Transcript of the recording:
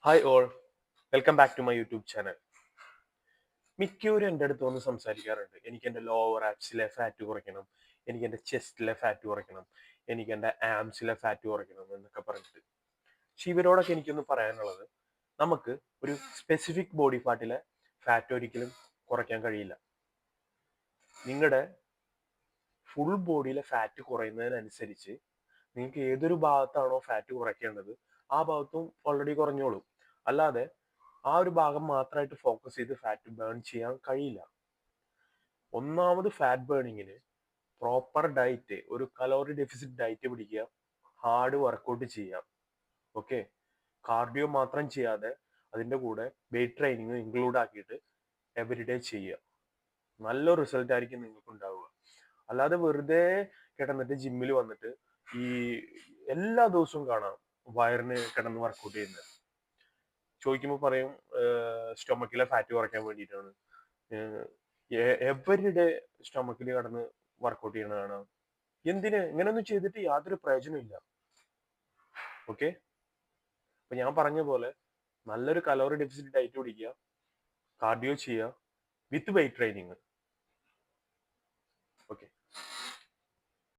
Hi all, welcome back to my YouTube channel. മിക്കവരും എൻ്റെ അടുത്ത് വന്ന് സംസാരിക്കാറുണ്ട്. എനിക്ക് എൻ്റെ ലോവർ ആപ്സിലെ ഫാറ്റ് കുറയ്ക്കണം, എനിക്ക് എൻ്റെ ചെസ്റ്റിലെ ഫാറ്റ് കുറയ്ക്കണം, എനിക്ക് എൻ്റെ ആംസിലെ ഫാറ്റ് കുറയ്ക്കണം എന്നൊക്കെ പറഞ്ഞിട്ട്. പക്ഷെ ഇവരോടൊക്കെ എനിക്കൊന്ന് പറയാനുള്ളത്, നമുക്ക് ഒരു സ്പെസിഫിക് ബോഡി പാർട്ടിലെ ഫാറ്റ് ഒരിക്കലും കുറയ്ക്കാൻ കഴിയില്ല. നിങ്ങളുടെ ഫുൾ ബോഡിയിലെ ഫാറ്റ് കുറയുന്നതിനനുസരിച്ച് നിങ്ങൾക്ക് ഏതൊരു ഭാഗത്താണോ ഫാറ്റ് കുറയ്ക്കേണ്ടത് ആ ഭാഗത്തും ഓൾറെഡി കുറഞ്ഞോളും. അല്ലാതെ ആ ഒരു ഭാഗം മാത്രമായിട്ട് ഫോക്കസ് ചെയ്ത് ഫാറ്റ് ബേൺ ചെയ്യാൻ കഴിയില്ല. ഒന്നാമത് ഫാറ്റ് ബേണിങ്ങിന് പ്രോപ്പർ ഡയറ്റ്, ഒരു കലോറി ഡെഫിസിറ്റ് ഡയറ്റ് പിടിക്കുക, ഹാർഡ് വർക്കൗട്ട് ചെയ്യുക. ഓക്കെ, കാർഡിയോ മാത്രം ചെയ്യാതെ അതിൻ്റെ കൂടെ വെയിറ്റ് ട്രെയിനിങ് ഇൻക്ലൂഡ് ആക്കിയിട്ട് എവറിഡേ ചെയ്യുക. നല്ല റിസൾട്ട് ആയിരിക്കും നിങ്ങൾക്ക് ഉണ്ടാവുക. അല്ലാതെ വെറുതെ കിടന്നിട്ട് ജിമ്മിൽ വന്നിട്ട് ഈ എല്ലാ ദിവസവും കാണാം വയറിന് കിടന്ന് വർക്കൗട്ട് ചെയ്യുന്നത്. ചോദിക്കുമ്പോൾ പറയും സ്റ്റൊമക്കിലെ ഫാറ്റ് കുറയ്ക്കാൻ വേണ്ടിയിട്ടാണ്. എവരിഡേ സ്റ്റൊമക്കിൽ കിടന്ന് വർക്കൗട്ട് ചെയ്യണതാണ്. എന്തിന് ഇങ്ങനെയൊന്നും ചെയ്തിട്ട് യാതൊരു പ്രയോജനമില്ല. ഓക്കെ, അപ്പൊ ഞാൻ പറഞ്ഞ പോലെ നല്ലൊരു കലോറി ഡെഫിസിറ്റ് ഡയറ്റ് പിടിക്കുക, കാർഡിയോ ചെയ്യുക വിത്ത് വെയിറ്റ് ട്രെയിനിങ്.